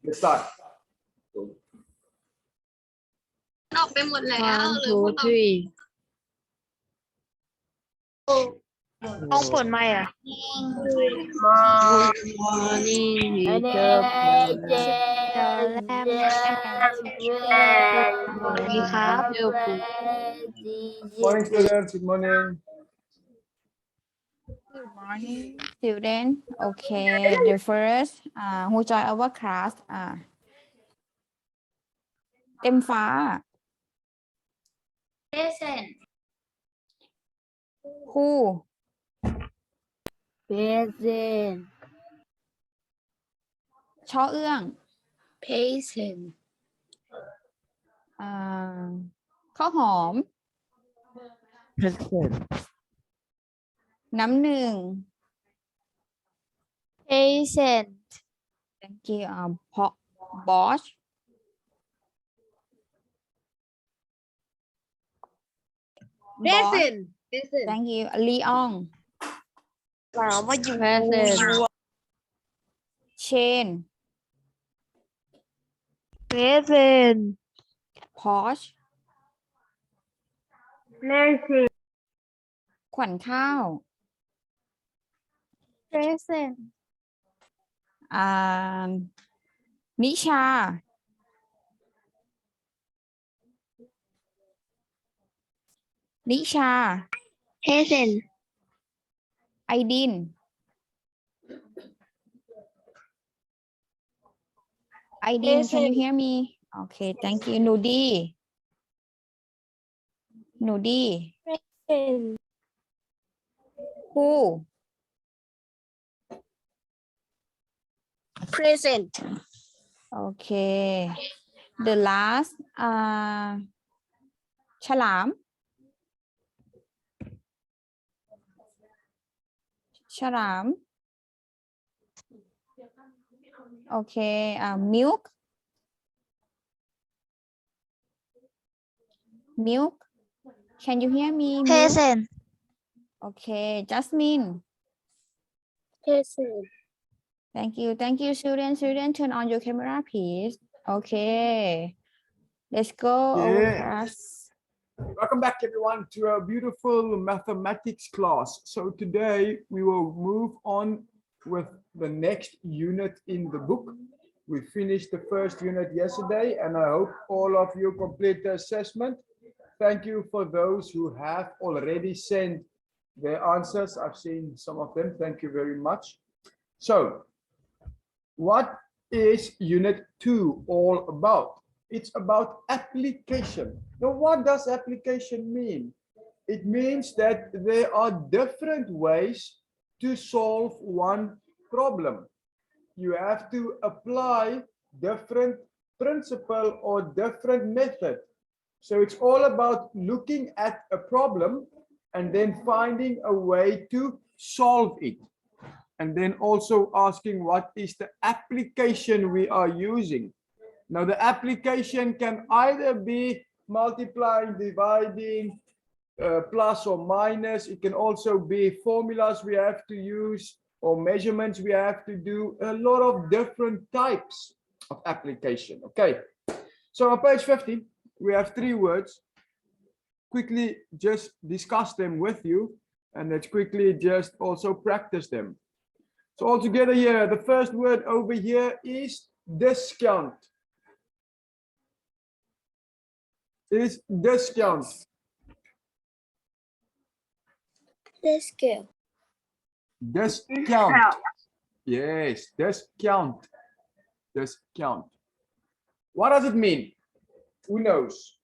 Let's start. ออกไปหมดแล้ว 1 หรือพวก 2 เรา 3 ต้องเปิดไมค์อ่ะ Morning teacher สวัสดีครับเดี๋ยวปู่ Morning, students. Good morning. Good morning student okay the first who join our class เต็มฟ้า present who present ช่อเอื้อง present ข้าวหอม Present. น้ำหนึ่ง present thank you Bosch present thank you Leon ถามว่าอยู่ present Chain present Porsche present ขวัญข้าว present นิชา นิชา present ไอดิน ไอดิน can you hear me okay thank you หนูดี หนูดี present who present okay the last ฉลาม ฉลาม okay milk milk can you hear me milk? present okay Jasmine present thank you student turn on your camera please okay let's go our Yeah. class Welcome back, everyone, to a beautiful mathematics class. So today we will move on with the next unit in the book. We finished the first unit yesterday, and I hope all of you complete the assessment. Thank you for those who have already sent their answers. I've seen some of them. Thank you very much. So, what is Unit 2 all about? It's about application. Now, what does application mean? It means that there are different ways to solve one problem. You have to apply different principle or different method. So it's all about looking at a problem and then finding a way to solve it. And then also asking what is the application we are using. Now the application can either be multiplying, dividing, plus or minus. It can also be formulas we have to use or measurements we have to do. A lot of different types of application. Okay, so on page 50 we have 3 words. Quickly just discuss them with you, and let's quickly just also practice them. So all together here, the first word over here is discount. Is discount. discount Discount. Yes, discount. Discount. What does it mean? Who knows?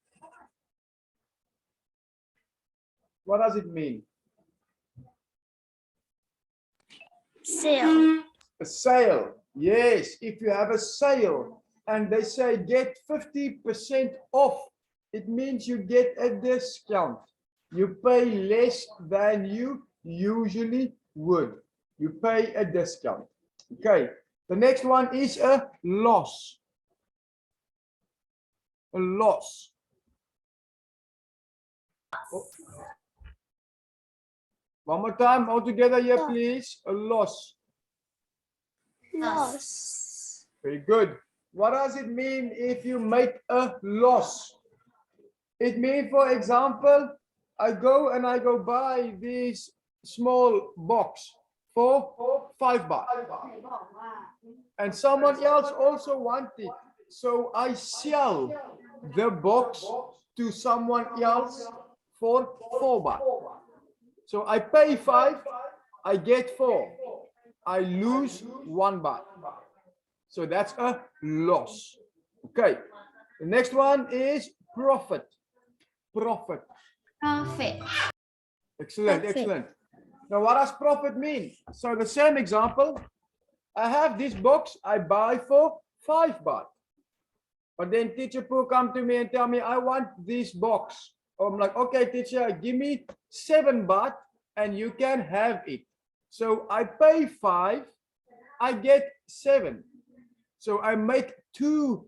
What does it mean? sale A sale. Yes, if you have a sale and they say get 50% off, it means you get a discount. You pay less than you usually would. You pay a discount. Okay, the next one is a loss. A loss. Oh. One more time, all together here, please. A loss. loss Very good. What does it mean if you make a loss? It means, for example, I go buy this small box for 5 baht. And someone else also wants it. So I sell the box to someone else for 4 baht. So I pay 5, I get 4. I lose 1 baht. So that's a loss. Okay. The next one is profit. Profit. Profit. Excellent, Profit. excellent. Now, what does profit mean? So the same example, I have this box I buy for 5 baht. But then teacher Pooh come to me and tell me, I want this box. I'm like, okay, teacher, give me 7 baht and you can have it. So I pay 5, I get 7. So I make 2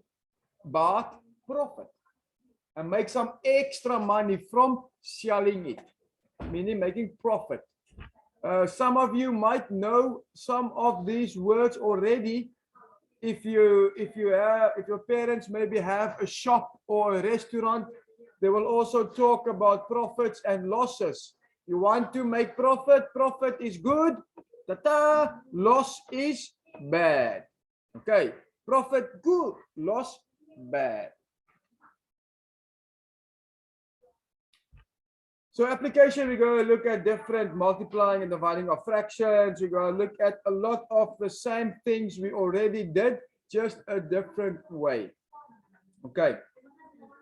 baht profit. I make some extra money from selling it, meaning making profit. Some of you might know some of these words already. If your parents maybe have a shop or a restaurant, they will also talk about profits and losses. You want to make profit, profit is good, ta-ta, loss is bad. Okay, profit good, loss bad. So application, we're going to look at different multiplying and dividing of fractions. We're going to look at a lot of the same things we already did, just a different way. Okay.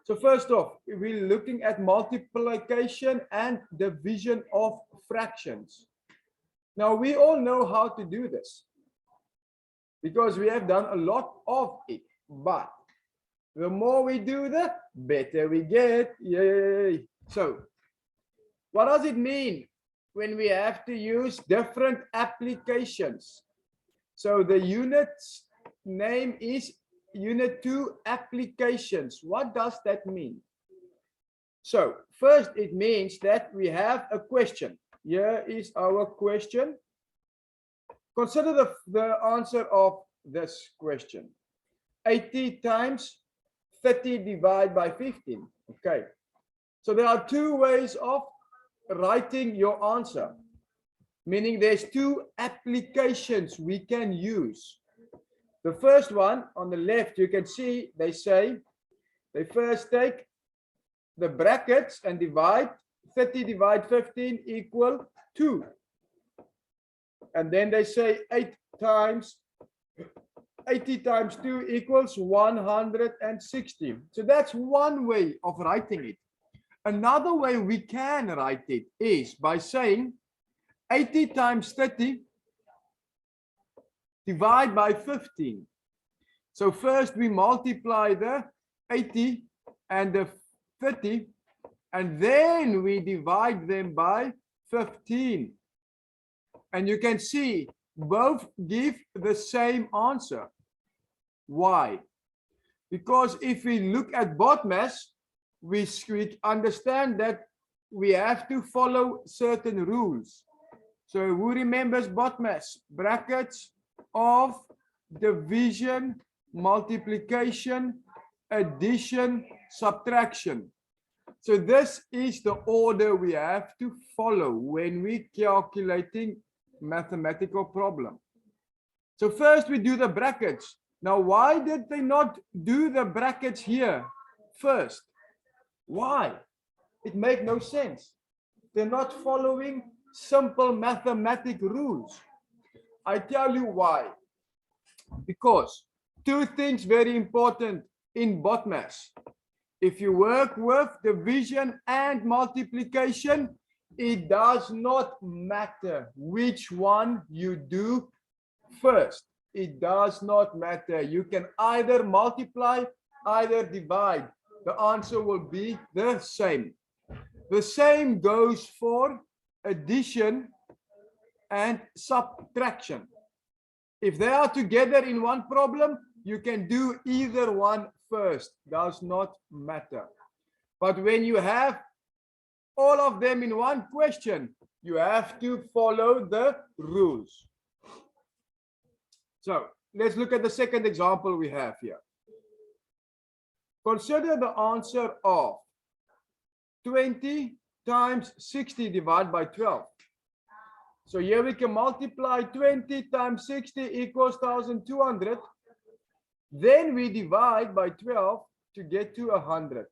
So first off, we're looking at multiplication and division of fractions. Now, we all know how to do this because we have done a lot of it. But the more we do, the better we get. Yay. So what does it mean when we have to use different applications? So the unit's name is Unit 2 Applications. What does that mean? So first, it means that we have a question. Here is our question. Consider the answer of this question. 80 times 30 divided by 15. Okay. So there are 2 ways of writing your answer, meaning there's 2 applications we can use. The first one on the left, you can see they say they first take the brackets and divide 30 divided 15 equal 2. And then they say 80 times 2 equals 160. So that's one way of writing it. Another way we can write it is by saying 80 times 30 divided by 15. So first we multiply the 80 and the 30, and then we divide them by 15. And you can see both give the same answer. Why? Because if we look at BODMAS, we understand that we have to follow certain rules. So who remembers BODMAS? Brackets of division, multiplication, addition, subtraction. So this is the order we have to follow when we're calculating mathematical problem. So first we do the brackets. Now, why did they not do the brackets here first? Why? It makes no sense. They're not following simple mathematical rules. I tell you why. Because 2 things very important in BODMAS. If you work with division and multiplication, it does not matter which one you do first. It does not matter. You can either multiply, either divide. The answer will be the same. The same goes for addition and subtraction. If they are together in one problem, you can do either one first. Does not matter. But when you have all of them in one question, you have to follow the rules. So let's look at the second example we have here. Consider the answer of 20 times 60 divided by 12. So here we can multiply 20 times 60 equals 1200. Then we divide by 12 to get to 100.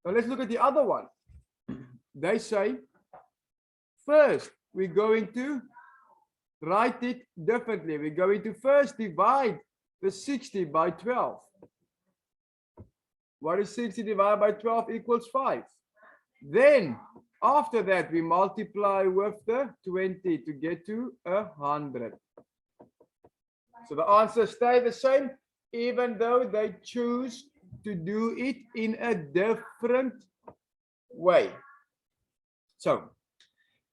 Now let's look at the other one. They say, first, we're going to write it differently. We're going to first divide the 60 by 12. What is 60 divided by 12 equals 5. Then, after that, we multiply with the 20 to get to 100. So the answers stay the same, even though they choose to do it in a different way. So,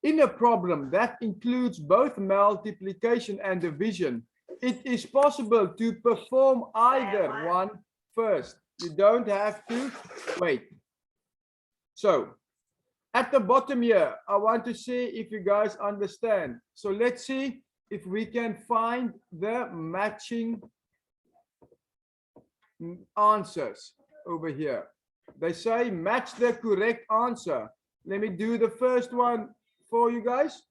in a problem that includes both multiplication and division, it is possible to perform either one first. You don't have to wait. So, at the bottom here, I want to see if you guys understand. So let's see if we can find the matching answers over here. They say match the correct answer. Let me do the first one for you guys.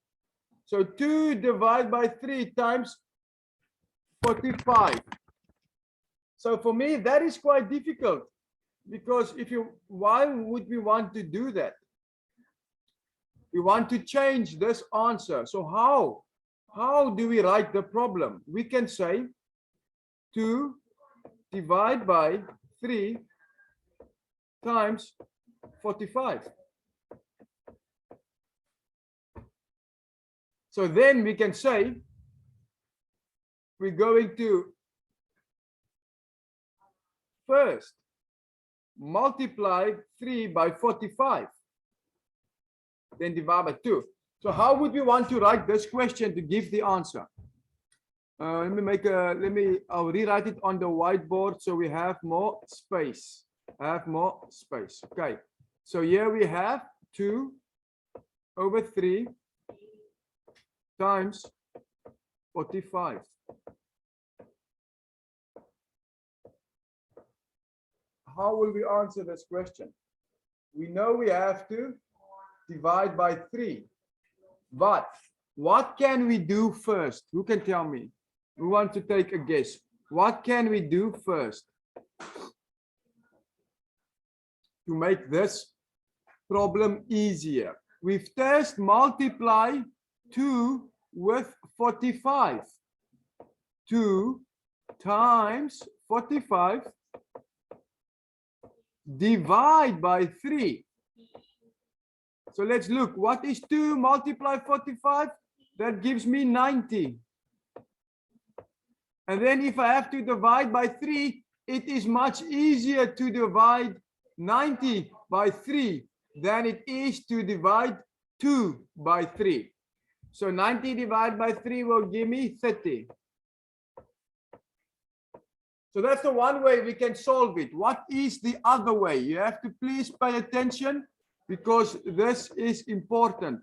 So 2 divided by 3 times 45. So for me, that is quite difficult, because why would we want to do that? We want to change this answer. So how do we write the problem? We can say 2 divided by 3 times 45. So then we can say we're going to first multiply 3 by 45, then divide by 2. So how would we want to write this question to give the answer? I'll rewrite it on the whiteboard so we have more space. Okay, so here we have 2 over 3 times 45. How will we answer this question? We know we have to divide by 3. But what can we do first? Who can tell me? We want to take a guess. What can we do first to make this problem easier? We first multiply 2 with 45. 2 times 45 divide by 3. So let's look. What is 2 multiply 45? That gives me 90. And then if I have to divide by 3, it is much easier to divide 90 by 3 than it is to divide 2 by 3. So 90 divided by 3 will give me 30. So that's the one way we can solve it. What is the other way? You have to please pay attention, because this is important.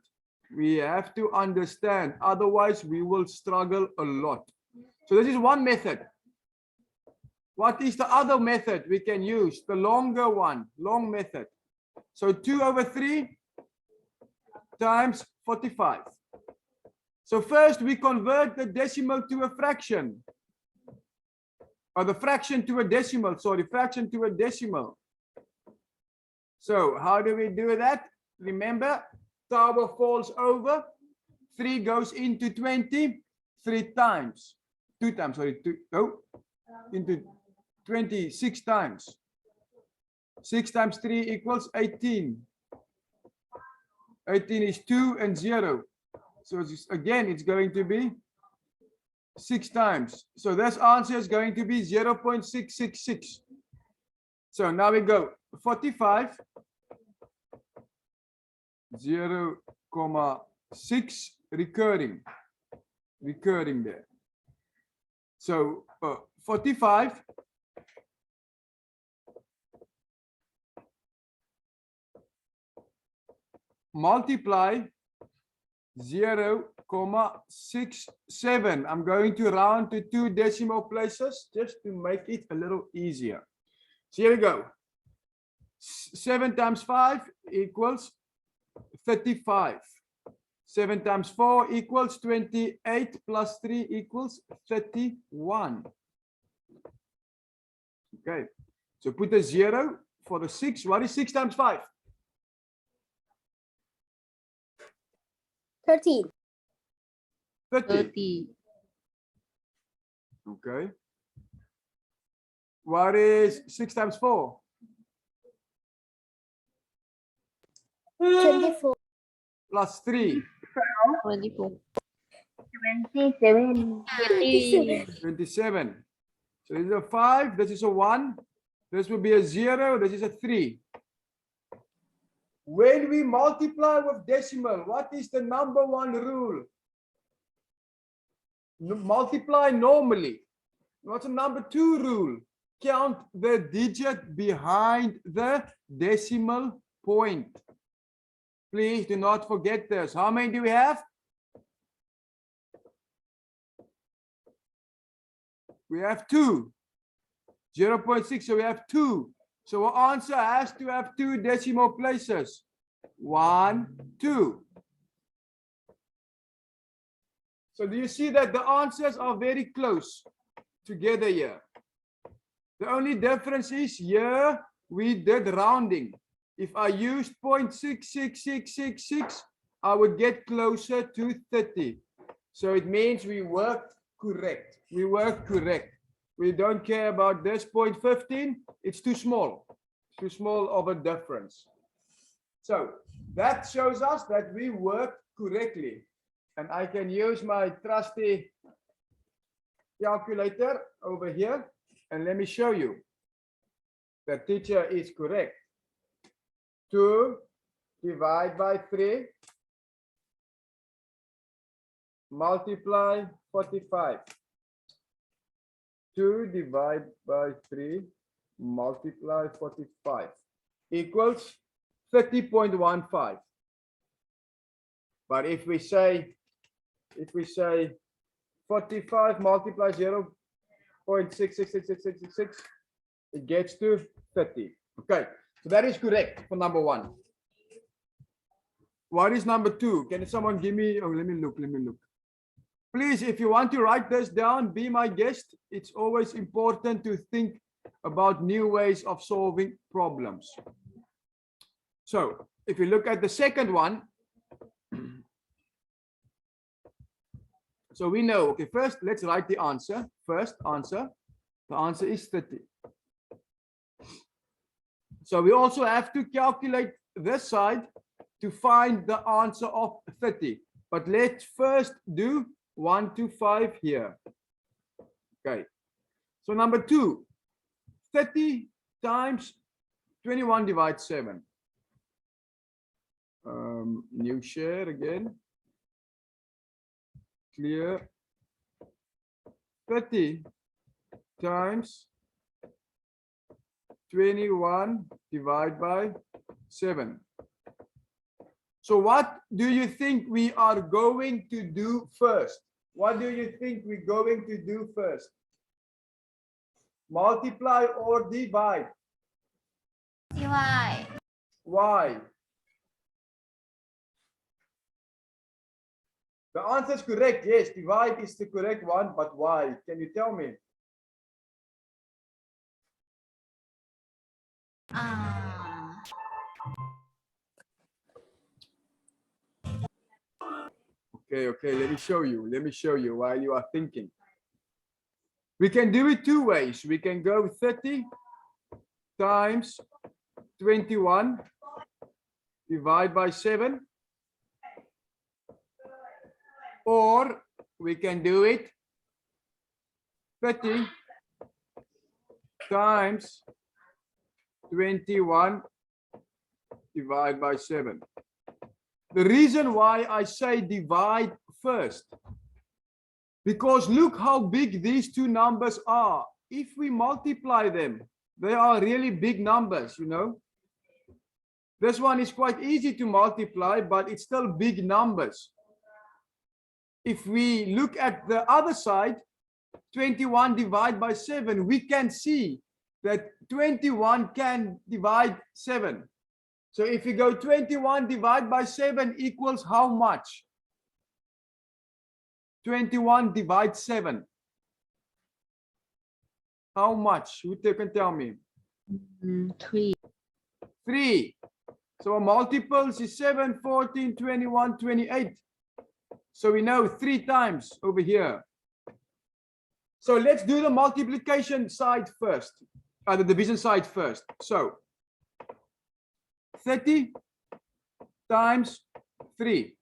We have to understand, otherwise we will struggle a lot. So this is one method. What is the other method we can use? The longer one, long method. So 2 over 3 times 45. So first we convert the decimal to a fraction. Or the fraction to a decimal, sorry, fraction to a decimal. So how do we do that? Remember, tower falls over, 3 goes into 20, 3 times, 2 times, sorry, into 26 times. 6 times 3 equals 18. 18 is 2 and 0. So again, it's going to be 6 times. So this answer is going to be 0.666. So now we go 45, 0.6 recurring there. So 45 multiply 0.67. I'm going to round to 2 decimal places just to make it a little easier. So here we go. 7 times 5 equals 35. 7 times 4 equals 28 plus 3 equals 31. Okay, so put a 0 for the 6. What is 6 times 5? 13. 30. Okay. What is 6 times 4? 24. Plus 3. 24. 27. 27. So this is a 5, this is a 1, this will be a 0, this is a 3. When we multiply with decimal, what is the number one rule? Multiply normally. What's the number 2 rule? Count the digit behind the decimal point. Please do not forget this. How many do we have? We have 2. 0.6, so we have 2. So our answer has to have 2 decimal places. 1, 2. So do you see that the answers are very close together here? The only difference is here we did rounding. If I used 0.66666, I would get closer to 30. So it means we worked correct. We worked correct. We don't care about this 0.15. It's too small. It's too small of a difference. So that shows us that we worked correctly. And I can use my trusty calculator over here. And let me show you. The teacher is correct. 2 divided by 3 multiply 45. 2 divided by 3 multiply 45 equals 30.15. But if we say 45 multiply 0.666666, it gets to 30. Okay, so that is correct for number 1. What is number 2? Can someone give me? Oh, let me look. Please, if you want to write this down, be my guest. It's always important to think about new ways of solving problems. So if you look at the second one, so we know, okay, first let's write the answer. First answer, the answer is 30. So we also have to calculate this side to find the answer of 30. But let's first do 1 to 5 here. Okay. So number 2, 30 times 21 divided 7. New share again. Clear. 30 times 21 divided by 7. So what do you think we are going to do first? What do you think we're going to do first? Multiply or divide? Divide. Why? The answer is correct. Yes, divide is the correct one, but why? Can you tell me? Okay, let me show you. Let me show you while you are thinking. We can do it 2 ways. We can go 30 times 21 divided by 7. Or we can do it 30 times 21 divided by 7. The reason why I say divide first, because look how big these two numbers are. If we multiply them, they are really big numbers, you know. This one is quite easy to multiply, but it's still big numbers. If we look at the other side, 21 divided by 7, we can see that 21 can divide 7. So if you go 21 divided by 7 equals how much? 21 divide 7. How much? Who can tell me? 3. 3. So our multiples is 7, 14, 21, 28. So we know 3 times over here. So let's do the multiplication side first, the division side first. So 30 times 3.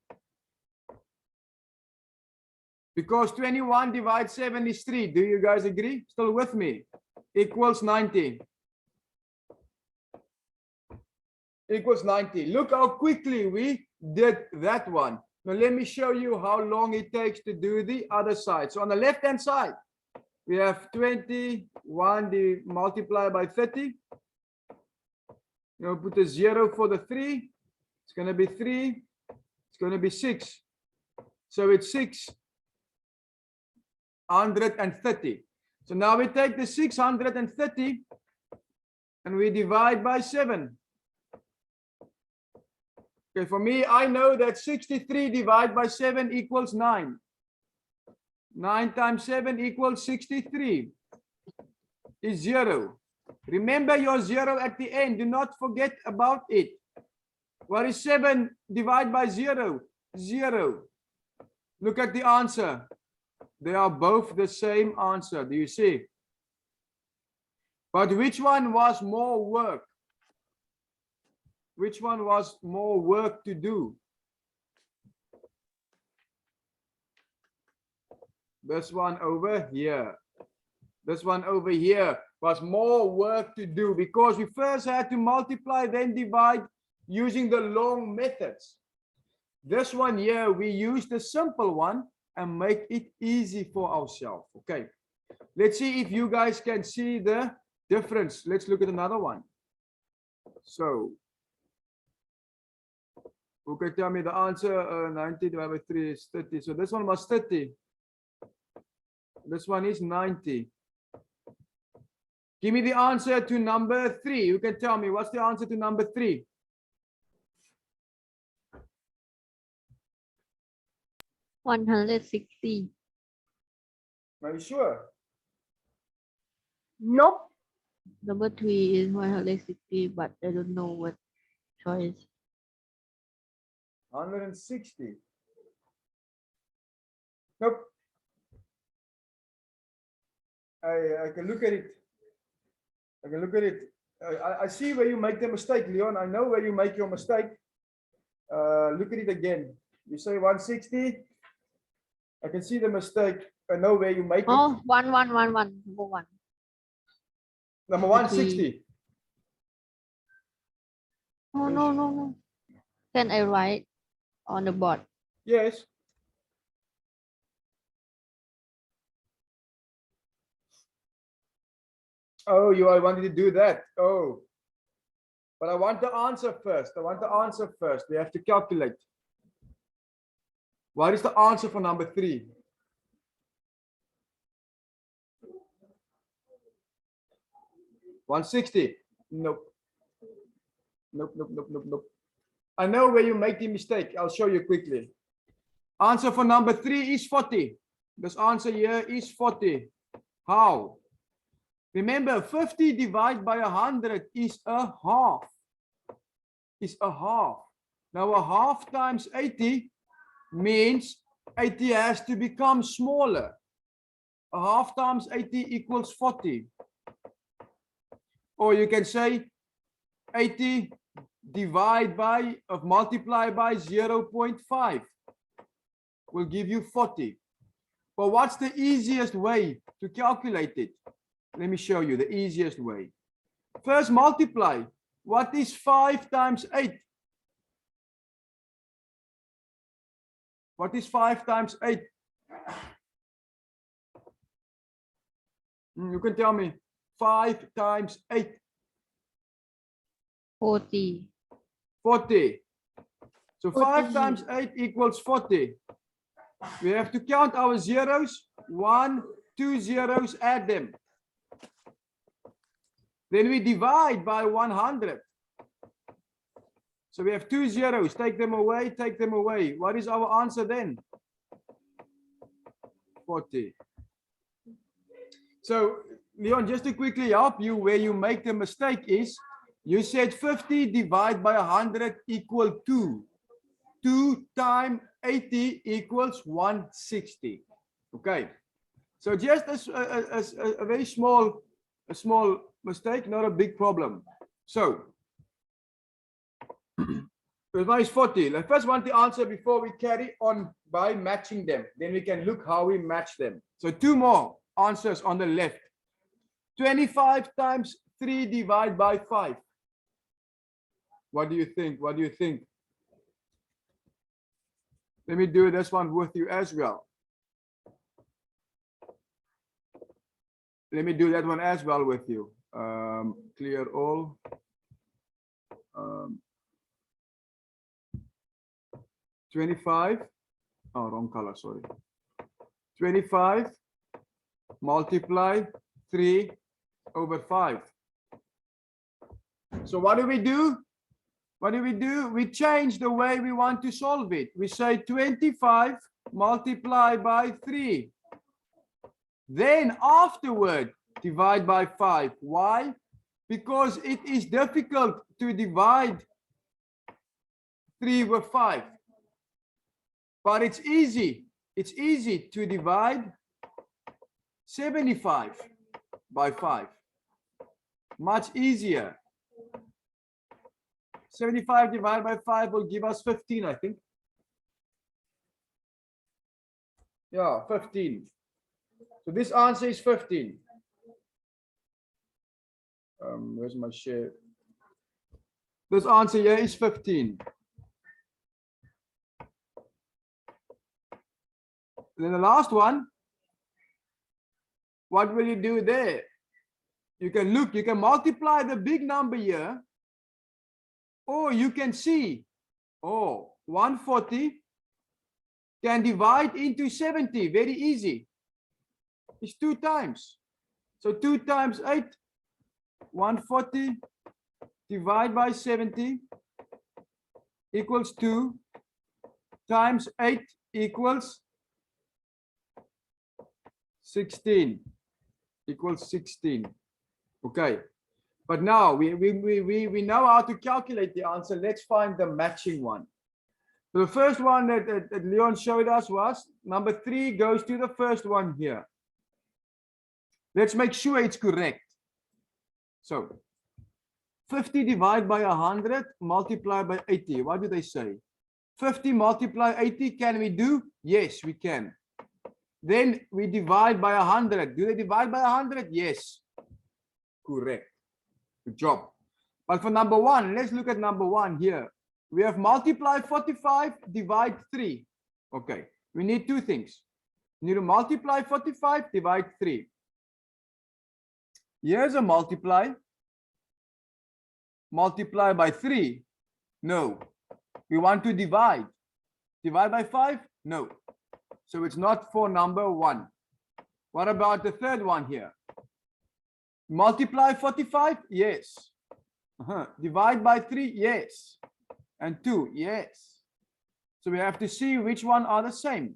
Because 21 divided 7 is 3. Do you guys agree? Still with me? Equals 90. Equals 90. Look how quickly we did that one. Now let me show you how long it takes to do the other side. So on the left hand side, we have 21 multiplied by 30. You put a 0 for the 3. It's going to be 3. It's going to be 6. So it's 630. So now we take the 630 and we divide by 7. Okay, for me, I know that 63 divided by 7 equals 9. 9 times 7 equals 63. Is 0. Remember your 0 at the end. Do not forget about it. What is 7 divided by 0? 0. Look at the answer. They are both the same answer. Do you see? But which one was more work? Which one was more work to do? This one over here. This one over here was more work to do because we first had to multiply, then divide using the long methods. This one here, we use the simple one and make it easy for ourselves. Okay, let's see if you guys can see the difference. Let's look at another one. So, who can tell me the answer? 90 divided by 3 is 30. So this one was 30. This one is 90. Give me the answer to number 3. You can tell me what's the answer to number 3. $160. Are you sure? Nope. Number 3 is 160, but I don't know what choice. 160. Nope. I can look at it. I can look at it. I see where you make the mistake, Leon. I know where you make your mistake. Look at it again. You say 160. I can see the mistake. I know where you make it. Oh, 1111. Number 1. Number 160. Oh, no. Can I write on the board? Yes. Oh, I wanted to do that. Oh. But I want the answer first. We have to calculate. What is the answer for number 3? $160. Nope. Nope. I know where you make the mistake. I'll show you quickly. Answer for number 3 is 40. This answer here is 40. How? Remember, 50 divided by 100 is a half. Now a half times 80 means 80 has to become smaller. A half times 80 equals 40. Or you can say 80 divide by, multiply by 0.5 will give you 40. But what's the easiest way to calculate it? Let me show you the easiest way. First multiply. What is 5 times 8? What is 5 times 8? You can tell me. 5 times 8. 40. 40. So 5 40. times 8 equals 40. We have to count our zeros. 1, 2 zeros, add them. Then we divide by 100. So we have 2 zeros. Take them away, take them away. What is our answer then? 40. So, Leon, just to quickly help you, where you make the mistake is, you said 50 divided by 100 equal 2. 2 times 80 equals 160. Okay. So just a very small mistake, not a big problem. So, one is 40. I first want to answer before we carry on by matching them. Then we can look how we match them. So 2 more answers on the left. 25 times 3 divided by 5. What do you think? What do you think? Let me do this one with you as well. Let me do that one as well with you. Clear all. 25. Oh, wrong color, sorry. 25 multiply 3 over 5. So what do we do? What do? We change the way we want to solve it. We say 25 multiply by 3. Then afterward, divide by 5. Why? Because it is difficult to divide 3 with 5. But it's easy. It's easy to divide 75 by 5. Much easier. 75 divided by 5 will give us 15, I think. Yeah, 15. So this answer is 15. Where's my share? This answer here is 15. Then the last one, what will you do there? You can look, you can multiply the big number here, or you can see, oh, 140 can divide into 70, very easy. It's 2 times. So 2 times 8, 140 divided by 70 equals 2 times 8 equals 16, equals 16. Okay, but now we know how to calculate the answer. Let's find the matching one. So the first one that Leon showed us was number 3 goes to the first one here. Let's make sure it's correct. So 50 divided by 100 multiplied by 80. What do they say? 50 multiply 80, can we do? Yes, we can. Then we divide by 100. Do they divide by 100? Yes. Correct. Good job. But for number 1, let's look at number 1 here. We have multiply 45, divide 3. Okay. We need 2 things. We need to multiply 45, divide 3. Here's a multiply. Multiply by 3. No. We want to divide. Divide by 5? No. So it's not for number 1. What about the third one here? Multiply 45? Yes. Divide by 3? Yes. And 2? Yes. So we have to see which one are the same.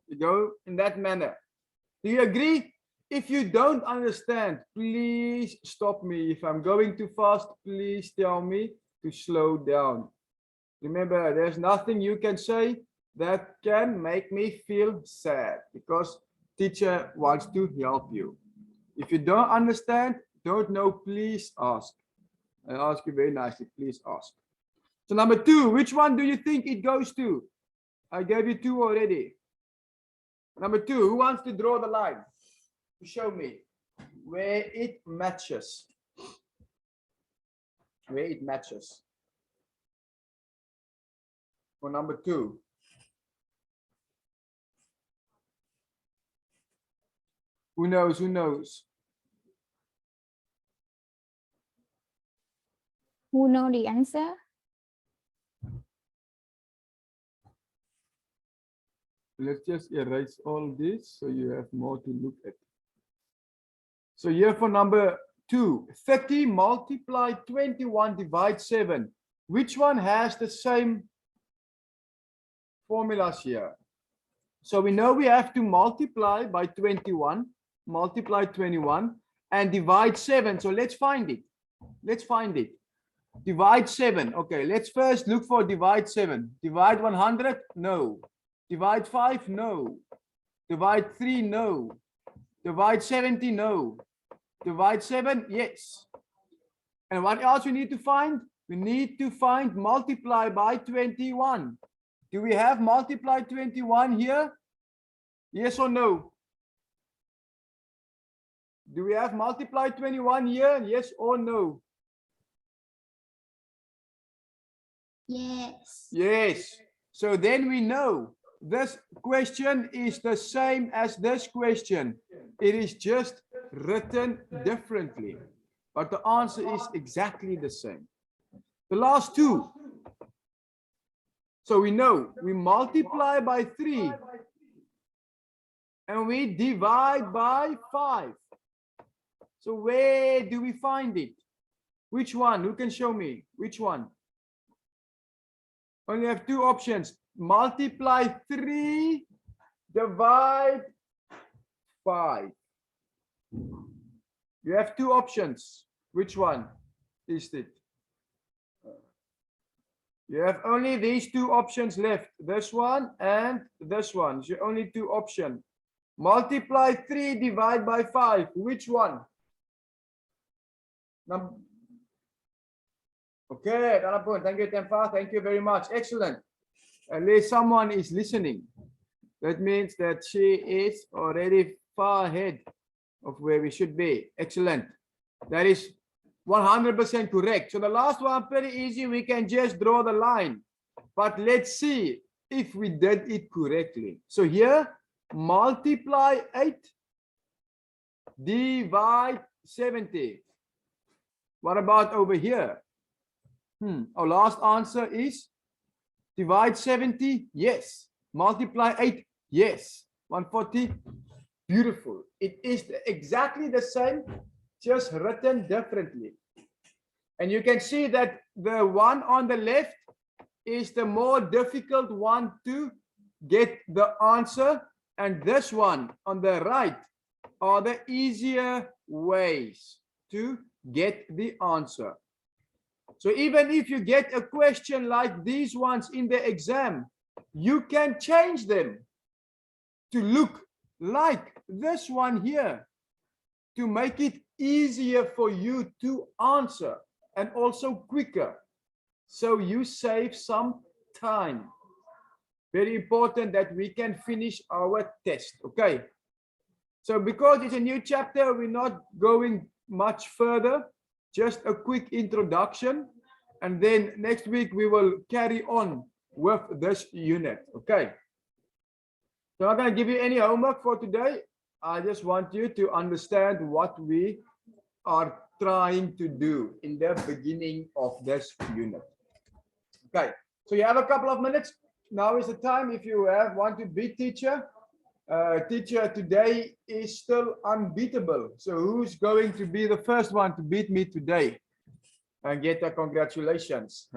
You go in that manner. Do you agree? If you don't understand, please stop me. If I'm going too fast, please tell me to slow down. Remember, there's nothing you can say that can make me feel sad, because teacher wants to help you. If you don't understand, don't know, please ask. I ask you very nicely, please ask. So number 2, which one do you think it goes to? I gave you 2 already. Number 2, who wants to draw the line to show me where it matches? Where it matches. For number 2. Who knows? Who knows? Who know the answer? Let's just erase all this so you have more to look at. So here for number 2. 30 multiply 21 divide 7. Which one has the same formulas here? So we know we have to multiply by 21, multiply 21 and divide 7. So let's find it. Let's find it. Divide 7. Okay, let's first look for divide 7. Divide 100? No. Divide 5? No. Divide 3? No. Divide 70? No. Divide 7? Yes. And what else we need to find? We need to find multiply by 21. Do we have multiply 21 here? Yes or no? Do we have multiply 21 here? Yes or no? Yes. Yes. So then we know this question is the same as this question. It is just written differently, but the answer is exactly the same. The last two. So we know we multiply by 3 and we divide by 5. So where do we find it? Which one? Who can show me? Which one? Only have two options. Multiply 3, divide 5. You have two options. Which one is it? You have only these two options left. This one and this one. So only two options. Multiply 3, divide by 5. Which one? Okay, thank you, Tempa. Thank you very much. Excellent. At least someone is listening. That means that she is already far ahead of where we should be. Excellent. That is 100% correct. So the last one, pretty easy. We can just draw the line. But let's see if we did it correctly. So here, multiply 8, divide 70. What about over here? Our last answer is divide 70. Yes. Multiply 8. Yes. 140. Beautiful. It is exactly the same, just written differently. And you can see that the one on the left is the more difficult one to get the answer. And this one on the right are the easier ways to get the answer. So even if you get a question like these ones in the exam, you can change them to look like this one here to make it easier for you to answer and also quicker. So you save some time. Very important that we can finish our test. Okay. So because it's a new chapter, we're not going much further. Just a quick introduction, and then next week we will carry on with this unit. Okay. So I'm not going to give you any homework for today. I just want you to understand what we are trying to do in the beginning of this unit. Okay. So you have a couple of minutes. Now is the time. If you want to be teacher. Teacher today is still unbeatable. So who's going to be the first one to beat me today and get a congratulations?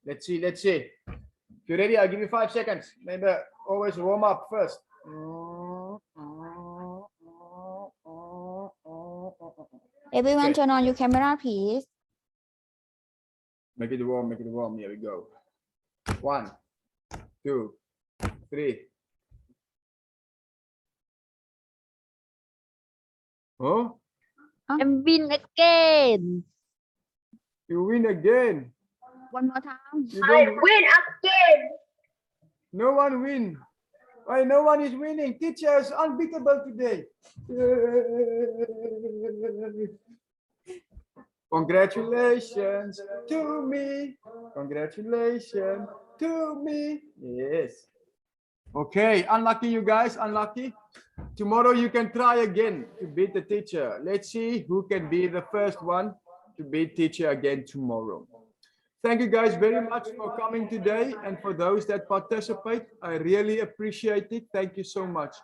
Let's see. Let's see. If you're ready, I'll give you 5 seconds. Maybe always warm up first. Everyone turn on your camera, please. Make it warm. Make it warm. Here we go. 1, 2, 3. Oh, And win again. you win again. One more time. You don't, Win again. no one win. Why no one is winning? Teacher is unbeatable today. Congratulations to me. Congratulations to me. Yes. Okay, unlucky you guys, unlucky. Tomorrow you can try again to beat the teacher. Let's see who can be the first one to beat teacher again tomorrow. Thank you guys very much for coming today, and for those that participate, I really appreciate it. Thank you so much.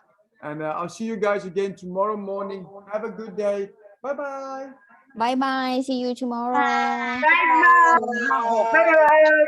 And I'll see you guys again tomorrow morning. Have a good day. Bye-bye. Bye bye. See you tomorrow. Bye bye.